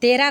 13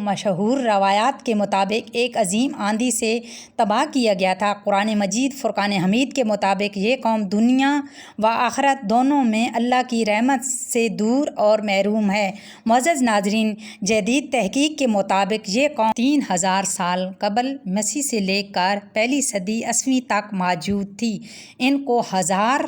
مشہور روایات کے مطابق ایک عظیم آندھی سے تباہ کیا گیا تھا۔ قرآن مجید فرقان حمید کے مطابق یہ قوم دنیا و آخرت دونوں میں اللہ کی رحمت سے دور اور محروم ہے۔ معزز ناظرین، جدید تحقیق کے مطابق یہ قوم 3000 سال قبل مسیح سے لے کر پہلی صدی 80ویں تک موجود تھی۔ ان کو 1000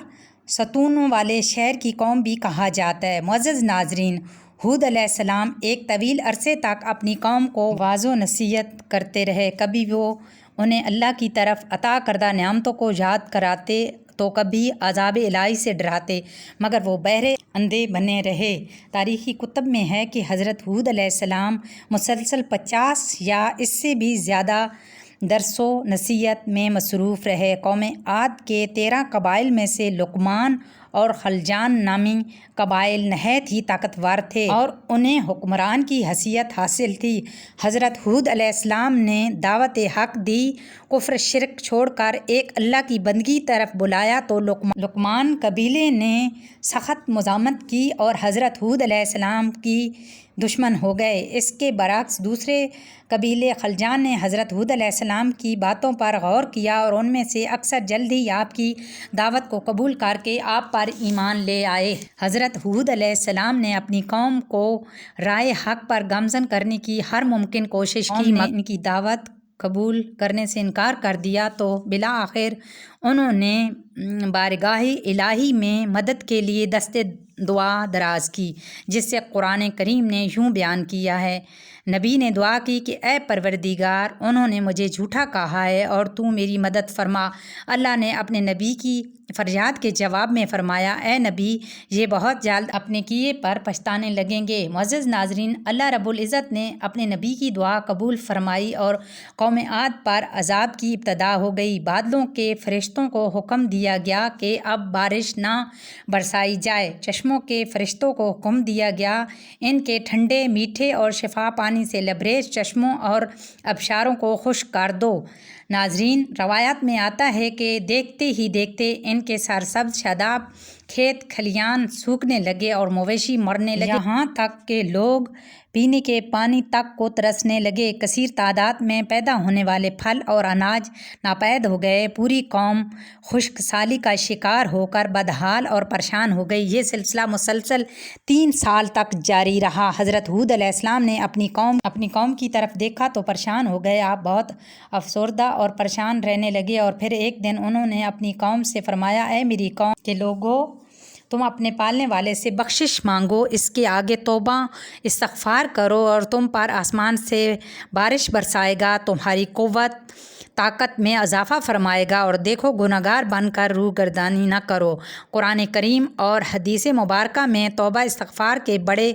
ستونوں والے شہر کی قوم بھی کہا جاتا ہے۔ معزز ناظرین، ہود علیہ السلام ایک طویل عرصے تک اپنی قوم کو واعظ و نصیحت کرتے رہے۔ کبھی وہ انہیں اللہ کی طرف عطا کردہ نعمتوں کو یاد کراتے تو کبھی عذاب الہی سے ڈراتے، مگر وہ بہرے اندھے بنے رہے۔ تاریخی کتب میں ہے کہ حضرت ہود علیہ السلام مسلسل 50 یا اس سے بھی زیادہ درس و نصیحت میں مصروف رہے۔ قوم عاد کے 13 قبائل میں سے لقمان اور خلجان نامی قبائل نہایت ہی طاقتور تھے اور انہیں حکمران کی حیثیت حاصل تھی۔ حضرت ہود علیہ السلام نے دعوت حق دی، کفر شرک چھوڑ کر ایک اللہ کی بندگی طرف بلایا تو لقمان قبیلے نے سخت مزاحمت کی اور حضرت ہود علیہ السلام کی دشمن ہو گئے۔ اس کے برعکس دوسرے قبیلے خلجان نے حضرت ہود علیہ السلام کی باتوں پر غور کیا اور ان میں سے اکثر جلد ہی آپ کی دعوت کو قبول کر کے آپ پر ایمان لے آئے۔ حضرت ہود علیہ السلام نے اپنی قوم کو رائے حق پر گامزن کرنے کی ہر ممکن کوشش کی، مگر ان کی دعوت قبول کرنے سے انکار کر دیا تو بالآخر انہوں نے بارگاہ الہی میں مدد کے لیے دست دعا دراز کی، جس سے قرآن کریم نے یوں بیان کیا ہے۔ نبی نے دعا کی کہ اے پروردگار، انہوں نے مجھے جھوٹا کہا ہے اور تو میری مدد فرما۔ اللہ نے اپنے نبی کی فریاد کے جواب میں فرمایا، اے نبی، یہ بہت جلد اپنے کیے پر پچھتانے لگیں گے۔ معزز ناظرین، اللہ رب العزت نے اپنے نبی کی دعا قبول فرمائی اور قوم عاد پر عذاب کی ابتدا ہو گئی۔ بادلوں کے فرشتوں کو حکم دیا گیا کہ اب بارش نہ برسائی جائے۔ چشموں کے فرشتوں کو حکم دیا گیا ان کے ٹھنڈے، میٹھے اور شفا پانی سے لبریز چشموں اور آبشاروں کو خشک کر دو۔ ناظرین، روایات میں آتا ہے کہ دیکھتے ہی دیکھتے ان کے سرسبز شاداب کھیت کھلیان سوکھنے لگے اور مویشی مرنے لگے، یہاں تک کہ لوگ پینے کے پانی تک کو ترسنے لگے۔ کثیر تعداد میں پیدا ہونے والے پھل اور اناج ناپید ہو گئے۔ پوری قوم خشک سالی کا شکار ہو کر بدحال اور پریشان ہو گئی۔ یہ سلسلہ مسلسل 3 سال تک جاری رہا۔ حضرت ہود علیہ السلام نے اپنی قوم کی طرف دیکھا تو پریشان ہو گئے۔ آپ بہت افسردہ اور پریشان رہنے لگے اور پھر ایک دن انہوں نے اپنی قوم سے فرمایا، اے میری قوم کے لوگو، تم اپنے پالنے والے سے بخشش مانگو، اس کے آگے توبہ استغفار کرو اور تم پر آسمان سے بارش برسائے گا، تمہاری قوت طاقت میں اضافہ فرمائے گا، اور دیکھو گنہگار بن کر روح گردانی نہ کرو۔ قرآن کریم اور حدیث مبارکہ میں توبہ استغفار کے بڑے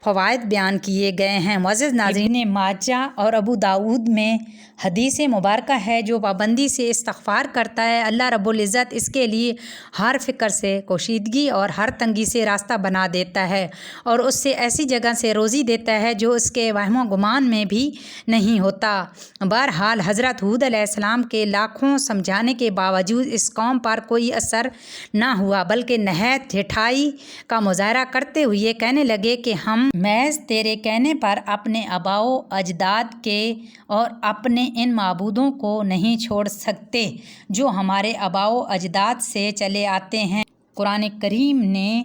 فوائد بیان کیے گئے ہیں۔ معزز ناظرین، ابن ماجہ اور ابو داؤد میں حدیث مبارکہ ہے، جو پابندی سے استغفار کرتا ہے اللہ رب العزت اس کے لیے ہر فکر سے کوشیدگی اور ہر تنگی سے راستہ بنا دیتا ہے اور اس سے ایسی جگہ سے روزی دیتا ہے جو اس کے وہم و گمان میں بھی نہیں ہوتا۔ بہرحال حضرت ہود علیہ السلام کے لاکھوں سمجھانے کے باوجود اس قوم پر کوئی اثر نہ ہوا، بلکہ نہایت ڈھٹائی کا مظاہرہ کرتے ہوئے کہنے لگے کہ ہم محض تیرے کہنے پر اپنے آباء و اجداد کے اور اپنے ان معبودوں کو نہیں چھوڑ سکتے جو ہمارے آباء و اجداد سے چلے آتے ہیں۔ قرآن کریم نے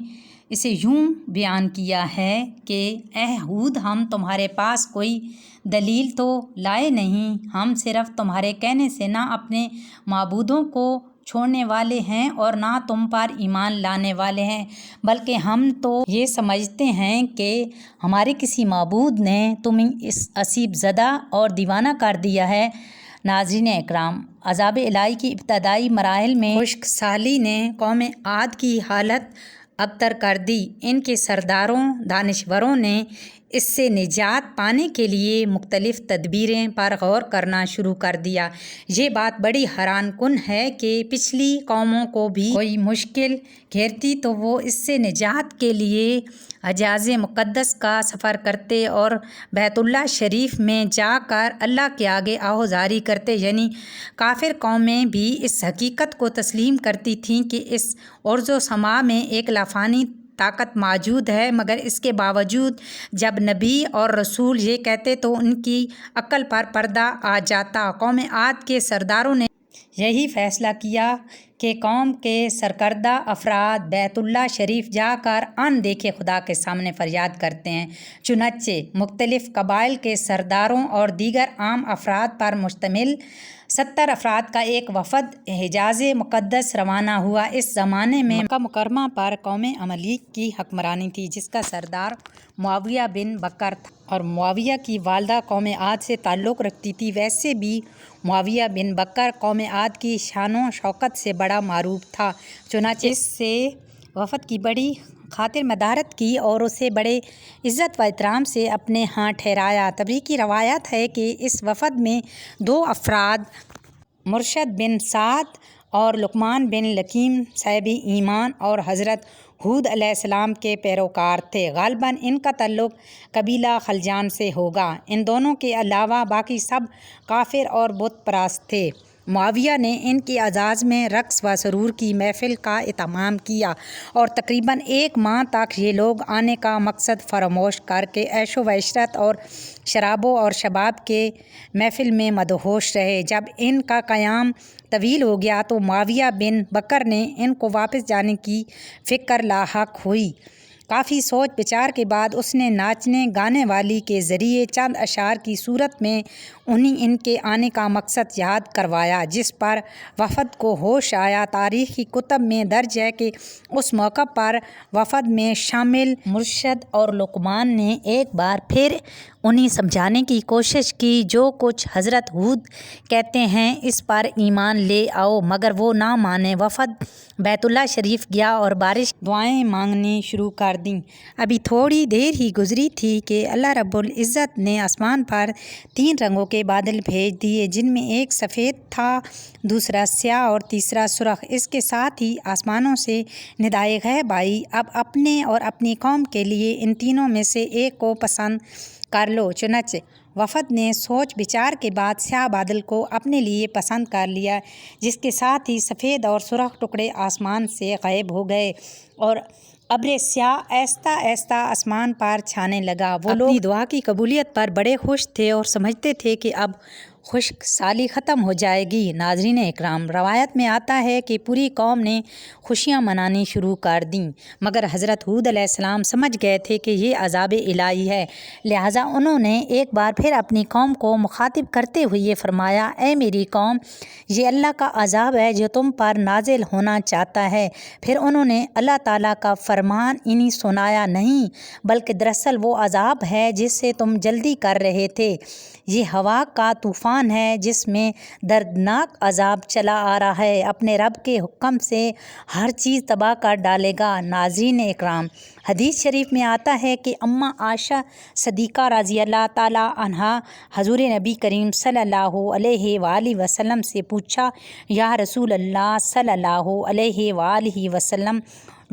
اسے یوں بیان کیا ہے کہ اے ہود، ہم تمہارے پاس کوئی دلیل تو لائے نہیں، ہم صرف تمہارے کہنے سے نہ اپنے معبودوں کو چھوڑنے والے ہیں اور نہ تم پر ایمان لانے والے ہیں، بلکہ ہم تو یہ سمجھتے ہیں کہ ہمارے کسی معبود نے تمہیں اس عصیب زدہ اور دیوانہ کر دیا ہے۔ ناظرین اکرام، عذاب الہی کی ابتدائی مراحل میں خشک سالی نے قوم عاد کی حالت ابتر کر دی۔ ان کے سرداروں دانشوروں نے اس سے نجات پانے کے لیے مختلف تدبیریں پر غور کرنا شروع کر دیا۔ یہ بات بڑی حیران کن ہے کہ پچھلی قوموں کو بھی کوئی مشکل گھیرتی تو وہ اس سے نجات کے لیے حجاز مقدس کا سفر کرتے اور بیت اللہ شریف میں جا کر اللہ کے آگے آہوزاری کرتے، یعنی کافر قومیں بھی اس حقیقت کو تسلیم کرتی تھیں کہ اس ارض و سما میں ایک لافانی طاقت موجود ہے، مگر اس کے باوجود جب نبی اور رسول یہ کہتے تو ان کی عقل پر پردہ آ جاتا۔ قوم عاد کے سرداروں نے یہی فیصلہ کیا کہ قوم کے سرکردہ افراد بیت اللہ شریف جا کر ان دیکھے خدا کے سامنے فریاد کرتے ہیں۔ چنانچہ مختلف قبائل کے سرداروں اور دیگر عام افراد پر مشتمل 70 افراد کا ایک وفد حجاز مقدس روانہ ہوا۔ اس زمانے میں مکہ مکرمہ پر قوم عملیق کی حکمرانی تھی، جس کا سردار معاویہ بن بکر تھا، اور معاویہ کی والدہ قوم عاد سے تعلق رکھتی تھی۔ ویسے بھی معاویہ بن بکر قوم عاد کی شان و شوکت سے بڑا معروف تھا، چنانچہ اس سے وفد کی بڑی خاطر مدارت کی اور اسے بڑے عزت و احترام سے اپنے ہاں ٹھہرایا۔ تبریکی روایت ہے کہ اس وفد میں 2 افراد مرشد بن سعد اور لقمان بن لقیم صاحب ایمان اور حضرت ہود علیہ السلام کے پیروکار تھے۔ غالباً ان کا تعلق قبیلہ خلجان سے ہوگا۔ ان دونوں کے علاوہ باقی سب کافر اور بت پرست تھے۔ معاویہ نے ان کی اعزاز میں رقص و سرور کی محفل کا اہتمام کیا اور تقریباً 1 ماہ تک یہ لوگ آنے کا مقصد فراموش کر کے عیش و عشرت اور شرابو اور شباب کے محفل میں مدہوش رہے۔ جب ان کا قیام طویل ہو گیا تو معاویہ بن بکر نے ان کو واپس جانے کی فکر لاحق ہوئی۔ کافی سوچ بچار کے بعد اس نے ناچنے گانے والی کے ذریعے چند اشعار کی صورت میں انہیں ان کے آنے کا مقصد یاد کروایا، جس پر وفد کو ہوش آیا۔ تاریخی کتب میں درج ہے کہ اس موقع پر وفد میں شامل مرشد اور لقمان نے ایک بار پھر انہیں سمجھانے کی کوشش کی جو کچھ حضرت ہود کہتے ہیں اس پر ایمان لے آؤ، مگر وہ نہ مانے۔ وفد بیت اللہ شریف گیا اور بارش دعائیں مانگنی شروع کر دیں۔ ابھی تھوڑی دیر ہی گزری تھی کہ اللہ رب العزت نے آسمان پر 3 رنگوں کے بادل بھیج دیے، جن میں ایک سفید تھا، دوسرا سیاہ اور تیسرا سرخ۔ اس کے ساتھ ہی آسمانوں سے ندائے غیب آئی، اب اپنے اور اپنی قوم کے لیے ان تینوں میں سے ایک کو پسند کر لو۔ چنانچہ وفد نے سوچ بچار کے بعد سیاہ بادل کو اپنے لیے پسند کر لیا، جس کے ساتھ ہی سفید اور سرخ ٹکڑے آسمان سے غائب ہو گئے اور ابر سیاہ آہستہ آہستہ آسمان پر چھانے لگا۔ وہ لوگ اپنی دعا کی قبولیت پر بڑے خوش تھے اور سمجھتے تھے کہ اب خشک سالی ختم ہو جائے گی۔ ناظرین اکرام، روایت میں آتا ہے کہ پوری قوم نے خوشیاں منانی شروع کر دیں، مگر حضرت ہود علیہ السلام سمجھ گئے تھے کہ یہ عذاب الہی ہے، لہٰذا انہوں نے ایک بار پھر اپنی قوم کو مخاطب کرتے ہوئے یہ فرمایا: اے میری قوم، یہ اللہ کا عذاب ہے جو تم پر نازل ہونا چاہتا ہے۔ پھر انہوں نے اللہ تعالیٰ کا فرمان انہیں سنایا: نہیں، بلکہ دراصل وہ عذاب ہے جس سے تم جلدی کر رہے تھے۔ یہ ہوا کا طوفان ہے جس میں دردناک عذاب چلا آ رہا ہے، اپنے رب کے حکم سے ہر چیز تباہ کر ڈالے گا۔ ناظرین اکرام، حدیث شریف میں آتا ہے کہ اماں عائشہ صدیقہ رضی اللہ تعالیٰ عنہا حضور نبی کریم صلی اللہ علیہ وآلہ وسلم سے پوچھا: یا رسول اللہ صلی اللہ علیہ وآلہ وسلم،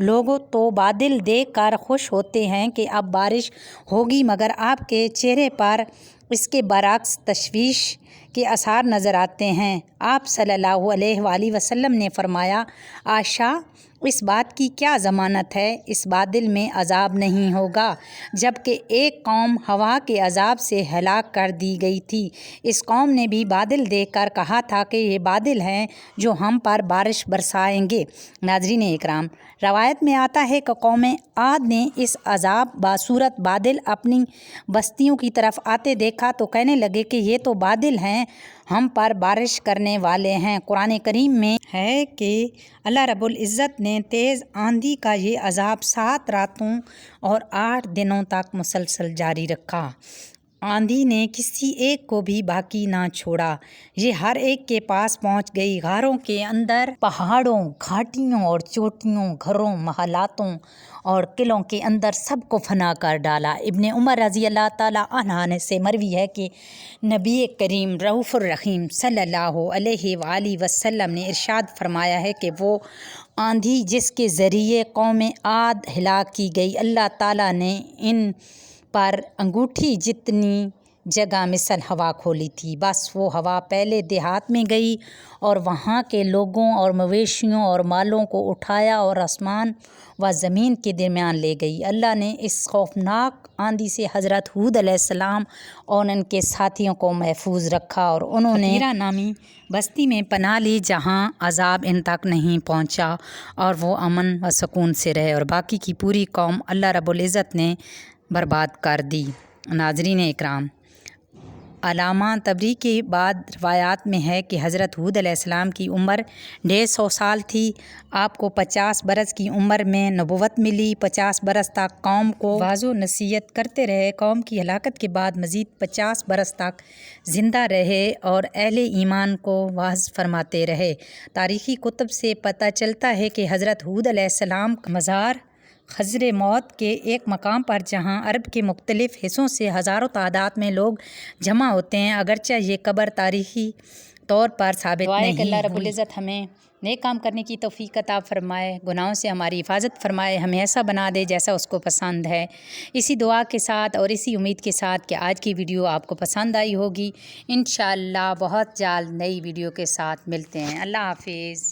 لوگ تو بادل دیکھ کر خوش ہوتے ہیں کہ اب بارش ہوگی، مگر آپ کے چہرے پر اس کے برعکس تشویش کے آثار نظر آتے ہیں۔ آپ صلی اللہ علیہ وآلہ وسلم نے فرمایا: عائشہ، اس بات کی کیا ضمانت ہے؟ اس بادل میں عذاب نہیں ہوگا، جبکہ ایک قوم ہوا کے عذاب سے ہلاک کر دی گئی تھی۔ اس قوم نے بھی بادل دیکھ کر کہا تھا کہ یہ بادل ہیں جو ہم پر بارش برسائیں گے۔ ناظرین اکرام، روایت میں آتا ہے کہ قوم عاد نے اس عذاب بصورت بادل اپنی بستیوں کی طرف آتے دیکھا تو کہنے لگے کہ یہ تو بادل ہیں، ہم پر بارش کرنے والے ہیں۔ قرآن کریم میں ہے کہ اللہ رب العزت نے تیز آندھی کا یہ عذاب 7 راتوں اور 8 دنوں تک مسلسل جاری رکھا۔ آندھی نے کسی ایک کو بھی باقی نہ چھوڑا، یہ ہر ایک کے پاس پہنچ گئی، غاروں کے اندر، پہاڑوں، گھاٹیوں اور چوٹیوں، گھروں، محلاتوں اور قلعوں کے اندر سب کو فنا کر ڈالا۔ ابن عمر رضی اللہ تعالیٰ عنہ سے مروی ہے کہ نبی کریم رؤوف الرحیم صلی اللہ علیہ وآلہ وسلم نے ارشاد فرمایا ہے کہ وہ آندھی جس کے ذریعے قوم عاد ہلاک کی گئی، اللہ تعالیٰ نے ان پر انگوٹھی جتنی جگہ مثل ہوا کھولی تھی۔ بس وہ ہوا پہلے دیہات میں گئی اور وہاں کے لوگوں اور مویشیوں اور مالوں کو اٹھایا اور آسمان و زمین کے درمیان لے گئی۔ اللہ نے اس خوفناک آندھی سے حضرت ہود علیہ السلام اور ان کے ساتھیوں کو محفوظ رکھا اور انہوں نے خطیرہ نامی بستی میں پناہ لی جہاں عذاب ان تک نہیں پہنچا اور وہ امن و سکون سے رہے، اور باقی کی پوری قوم اللہ رب العزت نے برباد کر دی۔ ناظرین اکرام، علامہ طبری کے بعد روایات میں ہے کہ حضرت ہود علیہ السلام کی عمر 150 سال تھی۔ آپ کو 50 برس کی عمر میں نبوت ملی۔ 50 برس تک قوم کو واعظ و نصیحت کرتے رہے۔ قوم کی ہلاکت کے بعد مزید 50 برس تک زندہ رہے اور اہل ایمان کو واعظ فرماتے رہے۔ تاریخی کتب سے پتہ چلتا ہے کہ حضرت ہود علیہ السلام کا مزار خضر موت کے ایک مقام پر جہاں عرب کے مختلف حصوں سے ہزاروں تعداد میں لوگ جمع ہوتے ہیں، اگرچہ یہ قبر تاریخی طور پر ثابت نہیں ہوئی۔ اللہ رب العزت ہمیں نیک کام کرنے کی توفیق عطا فرمائے، گناہوں سے ہماری حفاظت فرمائے، ہمیں ایسا بنا دے جیسا اس کو پسند ہے۔ اسی دعا کے ساتھ اور اسی امید کے ساتھ کہ آج کی ویڈیو آپ کو پسند آئی ہوگی، انشاءاللہ بہت جلد نئی ویڈیو کے ساتھ ملتے ہیں۔ اللہ حافظ۔